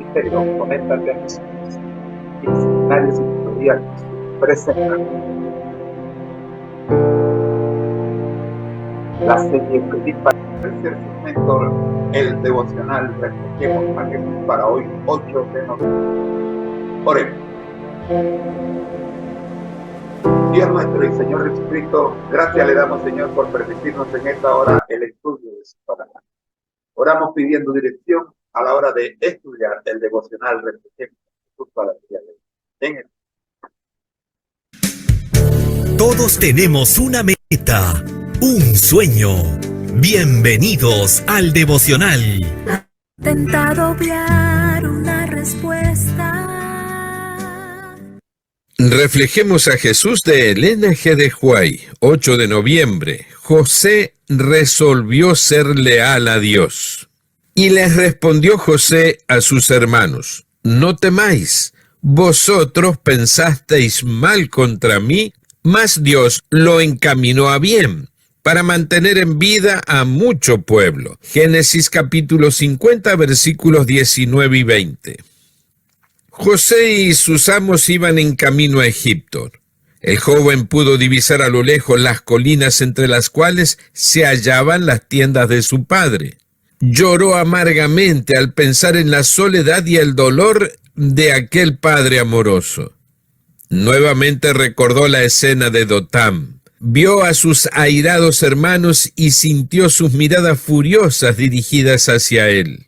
ministerio, conéctate a Jesús y el seminario sectorial presenta la serie principal del tercer segmento, el devocional Reflejemos a Jesús para hoy, 8 de noviembre. Oremos. Dios nuestro y Señor Jesucristo, gracias le damos, Señor, por permitirnos en esta hora el estudio de su palabra. Oramos pidiendo dirección a la hora de estudiar el devocional Reflejemos a Jesús para el día de hoy. Todos tenemos una meta, un sueño. Bienvenidos al devocional. Tentado obviar una respuesta. Reflejemos a Jesús de Elena G. de Huay, 8 de noviembre. José resolvió ser leal a Dios. Y les respondió José a sus hermanos: no temáis, vosotros pensasteis mal contra mí, mas Dios lo encaminó a bien, para mantener en vida a mucho pueblo. Génesis capítulo 50, versículos 19 y 20. José y sus amos iban en camino a Egipto. El joven pudo divisar a lo lejos las colinas entre las cuales se hallaban las tiendas de su padre. Lloró amargamente al pensar en la soledad y el dolor de aquel padre amoroso. Nuevamente recordó la escena de Dotam. Vio a sus airados hermanos y sintió sus miradas furiosas dirigidas hacia él.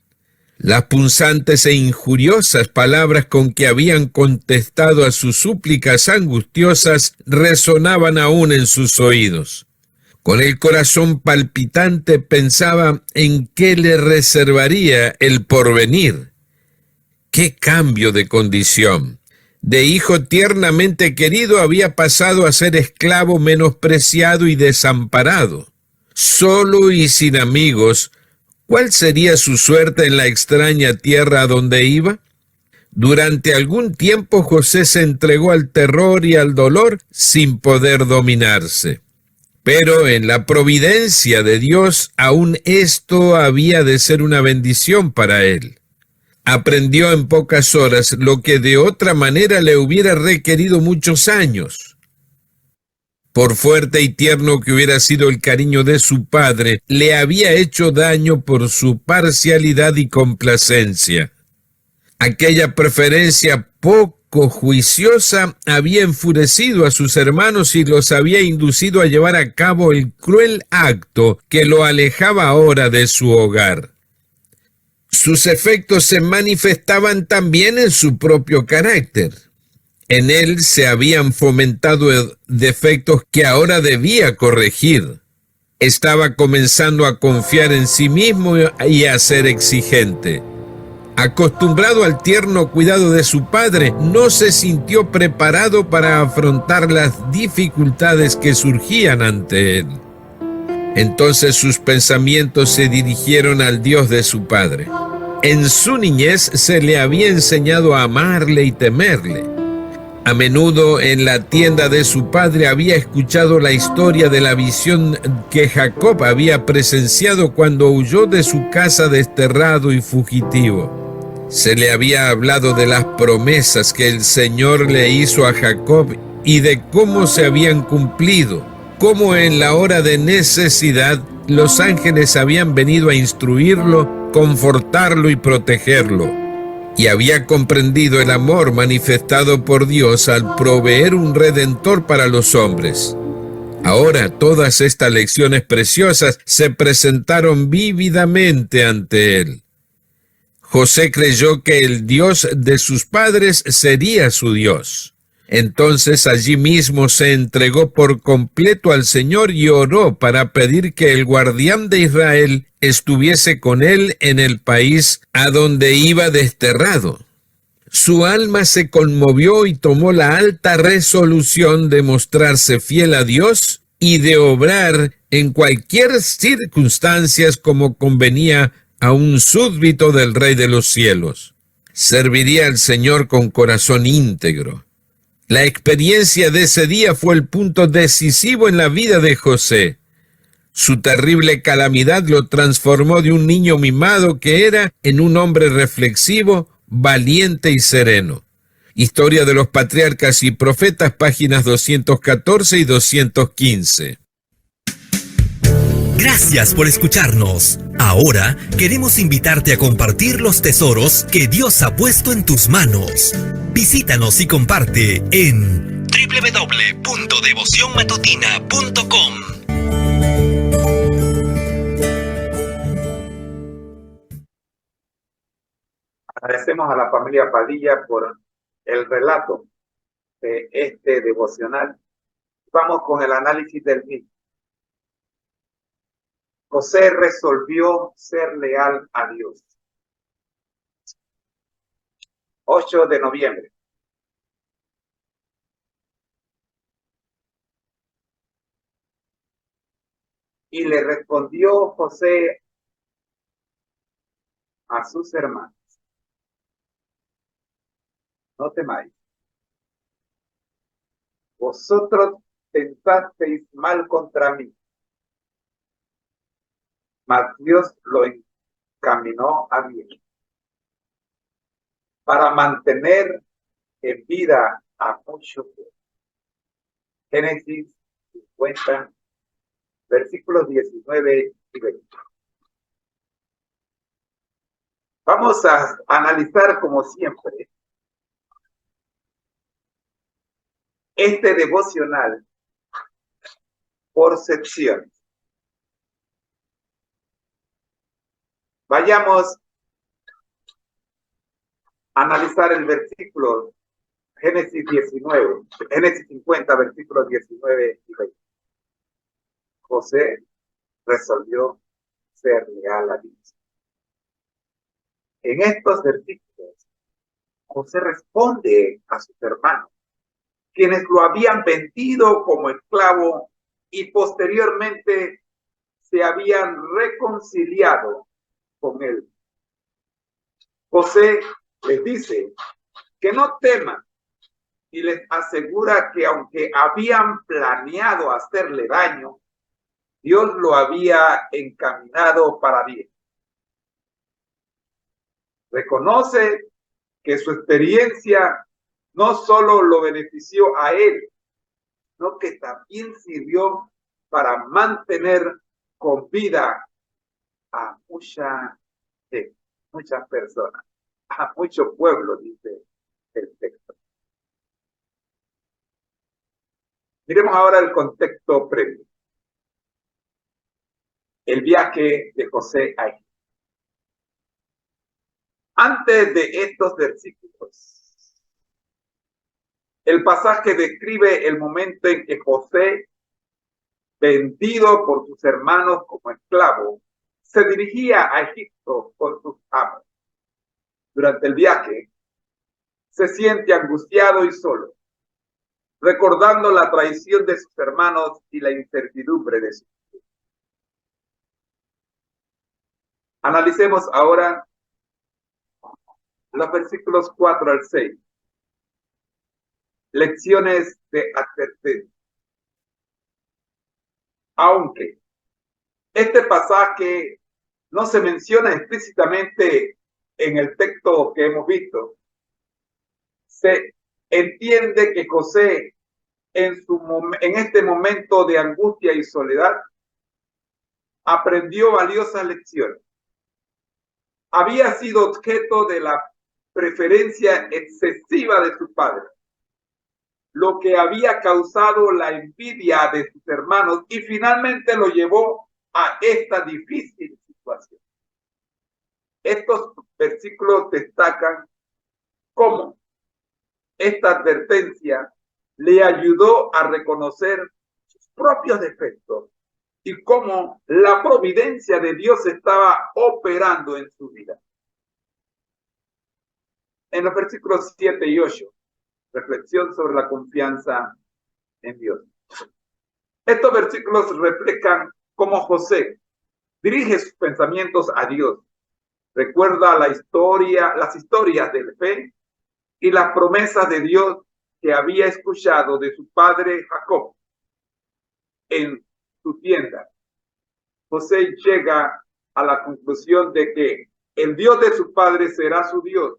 Las punzantes e injuriosas palabras con que habían contestado a sus súplicas angustiosas resonaban aún en sus oídos. Con el corazón palpitante pensaba en qué le reservaría el porvenir. ¡Qué cambio de condición! De hijo tiernamente querido había pasado a ser esclavo menospreciado y desamparado. Solo y sin amigos, ¿cuál sería su suerte en la extraña tierra a donde iba? Durante algún tiempo José se entregó al terror y al dolor sin poder dominarse. Pero en la providencia de Dios, aún esto había de ser una bendición para él. Aprendió en pocas horas lo que de otra manera le hubiera requerido muchos años. Por fuerte y tierno que hubiera sido el cariño de su padre, le había hecho daño por su parcialidad y complacencia. Aquella preferencia poco juiciosa había enfurecido a sus hermanos y los había inducido a llevar a cabo el cruel acto que lo alejaba ahora de su hogar. Sus efectos se manifestaban también en su propio carácter. En él se habían fomentado defectos que ahora debía corregir. Estaba comenzando a confiar en sí mismo y a ser exigente. Acostumbrado al tierno cuidado de su padre, no se sintió preparado para afrontar las dificultades que surgían ante él. Entonces sus pensamientos se dirigieron al Dios de su padre. En su niñez se le había enseñado a amarle y temerle. A menudo en la tienda de su padre había escuchado la historia de la visión que Jacob había presenciado cuando huyó de su casa desterrado y fugitivo. Se le había hablado de las promesas que el Señor le hizo a Jacob y de cómo se habían cumplido, cómo en la hora de necesidad los ángeles habían venido a instruirlo, confortarlo y protegerlo. Y había comprendido el amor manifestado por Dios al proveer un redentor para los hombres. Ahora todas estas lecciones preciosas se presentaron vívidamente ante él. José creyó que el Dios de sus padres sería su Dios. Entonces allí mismo se entregó por completo al Señor y oró para pedir que el guardián de Israel estuviese con él en el país a donde iba desterrado. Su alma se conmovió y tomó la alta resolución de mostrarse fiel a Dios y de obrar en cualquier circunstancias como convenía a un súbdito del Rey de los cielos. Serviría al Señor con corazón íntegro. La experiencia de ese día fue el punto decisivo en la vida de José. Su terrible calamidad lo transformó de un niño mimado que era en un hombre reflexivo, valiente y sereno. Historia de los Patriarcas y Profetas, páginas 214 y 215. Gracias por escucharnos. Ahora queremos invitarte a compartir los tesoros que Dios ha puesto en tus manos. Visítanos y comparte en www.devocionmatutina.com. Agradecemos a la familia Padilla por el relato de este devocional. Vamos con el análisis del mismo. José resolvió ser leal a Dios. 8 de noviembre. Y le respondió José a sus hermanos: no temáis. Vosotros pensasteis mal contra mí, mas Dios lo encaminó a bien, para mantener en vida a muchos. Génesis 50, versículos 19 y 20. Vamos a analizar, como siempre, este devocional por secciones. Vayamos a analizar el versículo Génesis 50, versículos 19 y 20. José resolvió ser leal a Dios. En estos versículos, José responde a sus hermanos, quienes lo habían vendido como esclavo y posteriormente se habían reconciliado con él. José les dice que no teman y les asegura que aunque habían planeado hacerle daño, Dios lo había encaminado para bien. Reconoce que su experiencia no solo lo benefició a él, sino que también sirvió para mantener con vida a muchas personas, a mucho pueblo, dice el texto. Miremos ahora el contexto previo. El viaje de José a Egipto. Antes de estos versículos, el pasaje describe el momento en que José, vendido por sus hermanos como esclavo, se dirigía a Egipto con sus amos. Durante el viaje, se siente angustiado y solo, recordando la traición de sus hermanos y la incertidumbre de su vida. Analicemos ahora los versículos 4 al 6. Lecciones de advertencia. Aunque este pasaje no se menciona explícitamente en el texto que hemos visto, se entiende que José en este momento de angustia y soledad aprendió valiosas lecciones. Había sido objeto de la preferencia excesiva de su padre, lo que había causado la envidia de sus hermanos y finalmente lo llevó a esta difícil situación. Estos versículos destacan cómo esta advertencia le ayudó a reconocer sus propios defectos y cómo la providencia de Dios estaba operando en su vida. En los versículos 7 y 8, reflexión sobre la confianza en Dios. Estos versículos reflejan cómo José dirige sus pensamientos a Dios. Recuerda las historias de fe y las promesas de Dios que había escuchado de su padre Jacob en su tienda. José llega a la conclusión de que el Dios de su padre será su Dios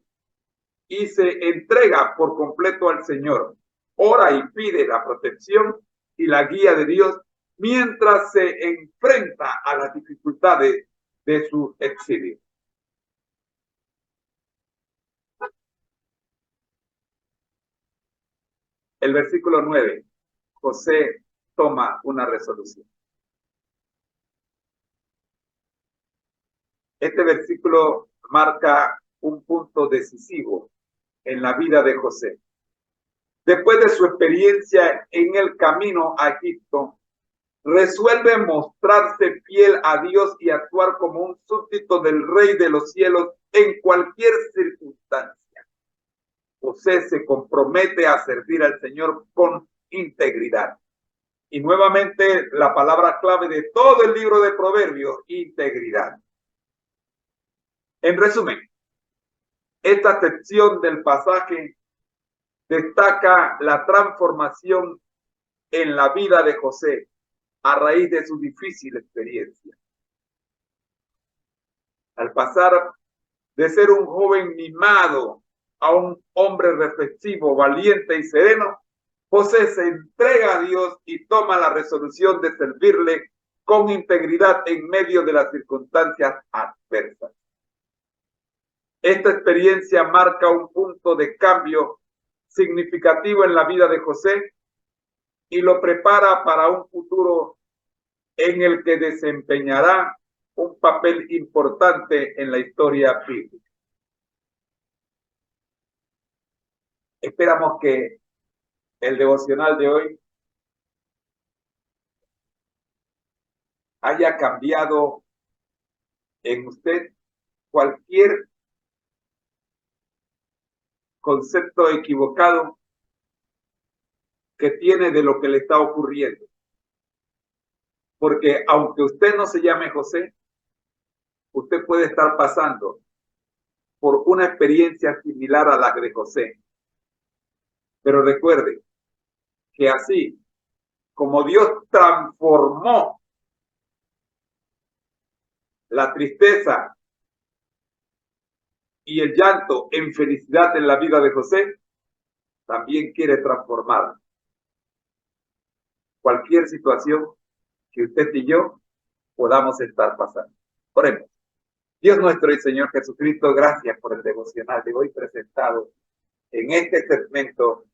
y se entrega por completo al Señor. Ora y pide la protección y la guía de Dios mientras se enfrenta a las dificultades de su exilio. El versículo 9. José toma una resolución. Este versículo marca un punto decisivo en la vida de José. Después de su experiencia en el camino a Egipto, resuelve mostrarse fiel a Dios y actuar como un súbdito del Rey de los cielos en cualquier circunstancia. José se compromete a servir al Señor con integridad. Y nuevamente la palabra clave de todo el libro de Proverbios, integridad. En resumen, esta sección del pasaje destaca la transformación en la vida de José a raíz de su difícil experiencia. Al pasar de ser un joven mimado a un hombre reflexivo, valiente y sereno, José se entrega a Dios y toma la resolución de servirle con integridad en medio de las circunstancias adversas. Esta experiencia marca un punto de cambio significativo en la vida de José y lo prepara para un futuro en el que desempeñará un papel importante en la historia bíblica. Esperamos que el devocional de hoy haya cambiado en usted cualquier concepto equivocado que tiene de lo que le está ocurriendo. Porque aunque usted no se llame José, usted puede estar pasando por una experiencia similar a la de José. Pero recuerde que así como Dios transformó la tristeza y el llanto en felicidad en la vida de José, también quiere transformar cualquier situación que usted y yo podamos estar pasando. Oremos. Dios nuestro y Señor Jesucristo, gracias por el devocional de hoy presentado en este segmento,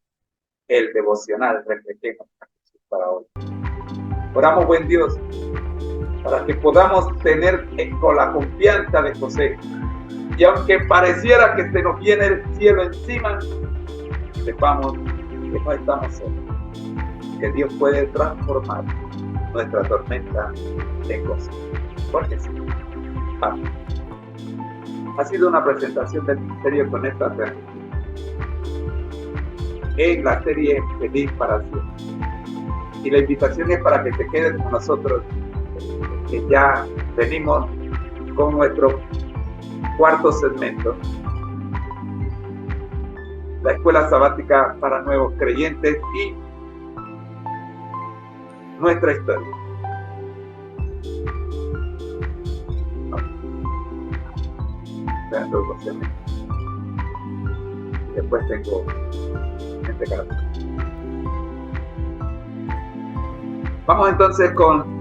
el devocional Reflejemos a Jesús para hoy. Oramos, buen Dios, para que podamos tener con la confianza de José. Y aunque pareciera que se nos viene el cielo encima, sepamos que no estamos solos, que Dios puede transformar nuestra tormenta en gozo. Porque sí. Amén. Ha sido una presentación del Ministerio Conecta en la serie Feliz para Siempre. Y la invitación es para que te quedes con nosotros, que ya venimos con nuestro cuarto segmento, la escuela sabática para nuevos creyentes y nuestra historia. Y después tengo este caso. Vamos entonces con